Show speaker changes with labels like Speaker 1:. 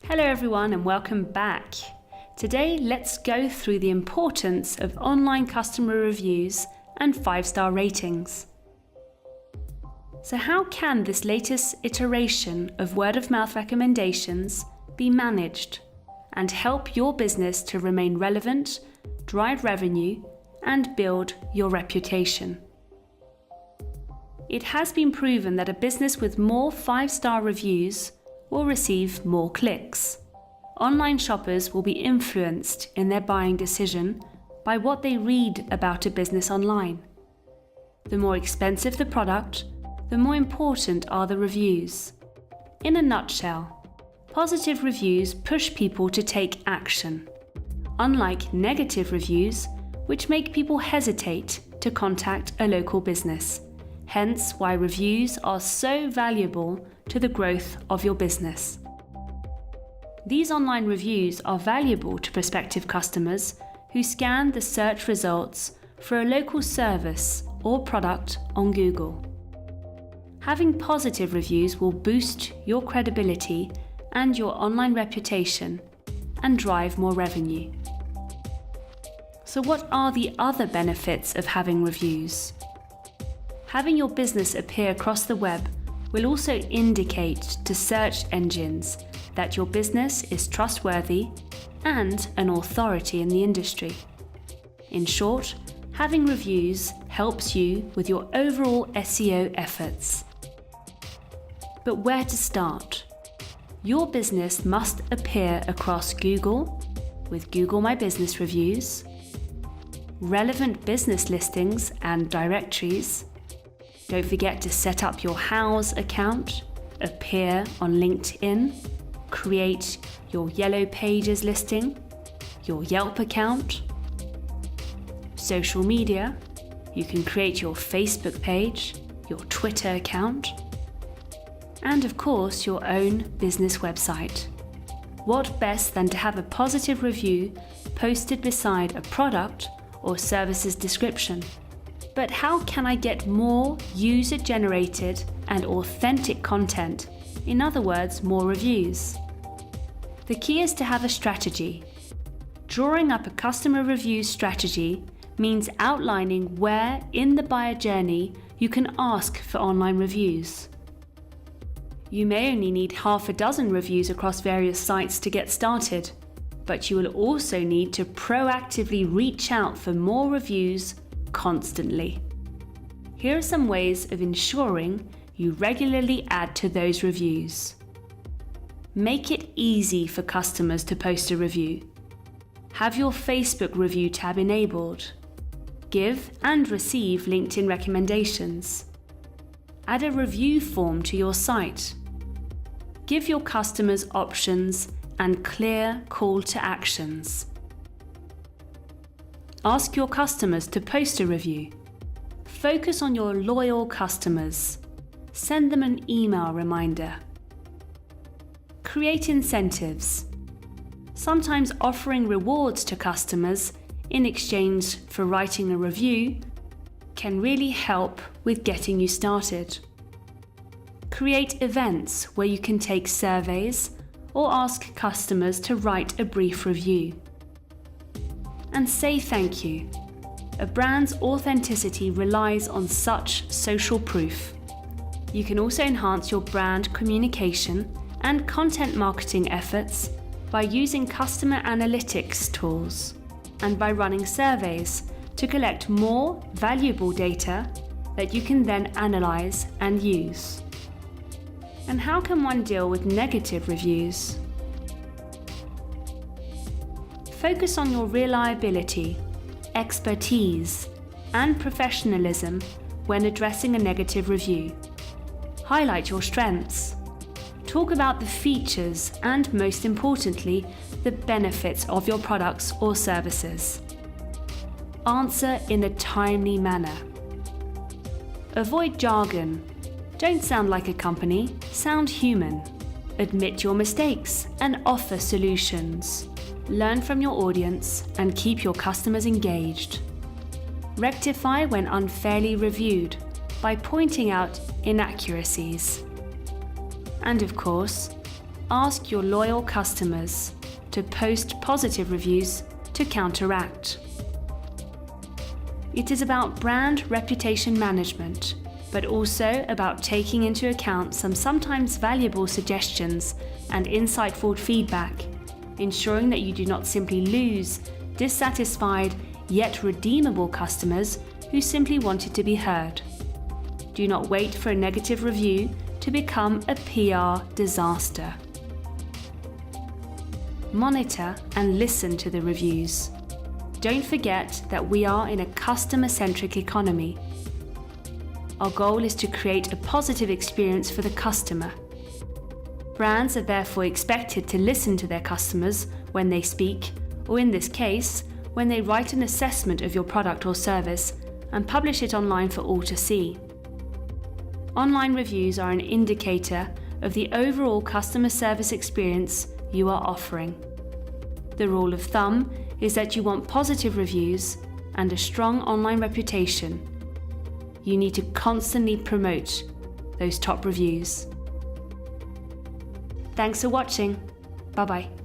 Speaker 1: Hello everyone and welcome back. Today let's go through the importance of online customer reviews and 5-star ratings. So how can this latest iteration of word-of-mouth recommendations be managed and help your business to remain relevant, drive revenue, and build your reputation? It has been proven that a business with more 5-star reviews will receive more clicks. Online shoppers will be influenced in their buying decision by what they read about a business online. The more expensive the product, the more important are the reviews. In a nutshell, positive reviews push people to take action, unlike negative reviews, which make people hesitate to contact a local business. Hence why reviews are so valuable to the growth of your business. These online reviews are valuable to prospective customers who scan the search results for a local service or product on Google. Having positive reviews will boost your credibility and your online reputation and drive more revenue. So what are the other benefits of having reviews? Having your business appear across the web will also indicate to search engines that your business is trustworthy and an authority in the industry. In short, having reviews helps you with your overall SEO efforts. But where to start? Your business must appear across Google with Google My Business reviews, relevant business listings and directories. Don't forget to set up your House account, appear on LinkedIn, create your Yellow Pages listing, your Yelp account. Social media, you can create your Facebook page, your Twitter account, and of course your own business website. What best than to have a positive review posted beside a product or service's description? But how can I get more user-generated and authentic content? In other words, more reviews. The key is to have a strategy. Drawing up a customer review strategy means outlining where in the buyer journey you can ask for online reviews. You may only need half a dozen reviews across various sites to get started, but you will also need to proactively reach out for more reviews constantly. Here are some ways of ensuring you regularly add to those reviews. Make it easy for customers to post a review. Have your Facebook review tab enabled. Give and receive LinkedIn recommendations. Add a review form to your site. Give your customers options and clear call to actions. Ask your customers to post a review. Focus on your loyal customers. Send them an email reminder. Create incentives. Sometimes offering rewards to customers in exchange for writing a review can really help with getting you started. Create events where you can take surveys or ask customers to write a brief review. And say thank you. A brand's authenticity relies on such social proof. You can also enhance your brand communication and content marketing efforts by using customer analytics tools and by running surveys to collect more valuable data that you can then analyze and use. And how can one deal with negative reviews? Focus on your reliability, expertise, and professionalism when addressing a negative review. Highlight your strengths. Talk about the features and, most importantly, the benefits of your products or services. Answer in a timely manner. Avoid jargon. Don't sound like a company, sound human. Admit your mistakes and offer solutions. Learn from your audience and keep your customers engaged. Rectify when unfairly reviewed by pointing out inaccuracies. And of course, ask your loyal customers to post positive reviews to counteract. It is about brand reputation management, but also about taking into account some sometimes valuable suggestions and insightful feedback, ensuring that you do not simply lose dissatisfied yet redeemable customers who simply wanted to be heard. Do not wait for a negative review to become a PR disaster. Monitor and listen to the reviews. Don't forget that we are in a customer-centric economy. Our goal is to create a positive experience for the customer. Brands are therefore expected to listen to their customers when they speak, or in this case, when they write an assessment of your product or service and publish it online for all to see. Online reviews are an indicator of the overall customer service experience you are offering. The rule of thumb is that you want positive reviews and a strong online reputation. You need to constantly promote those top reviews. Thanks for watching. Bye-bye.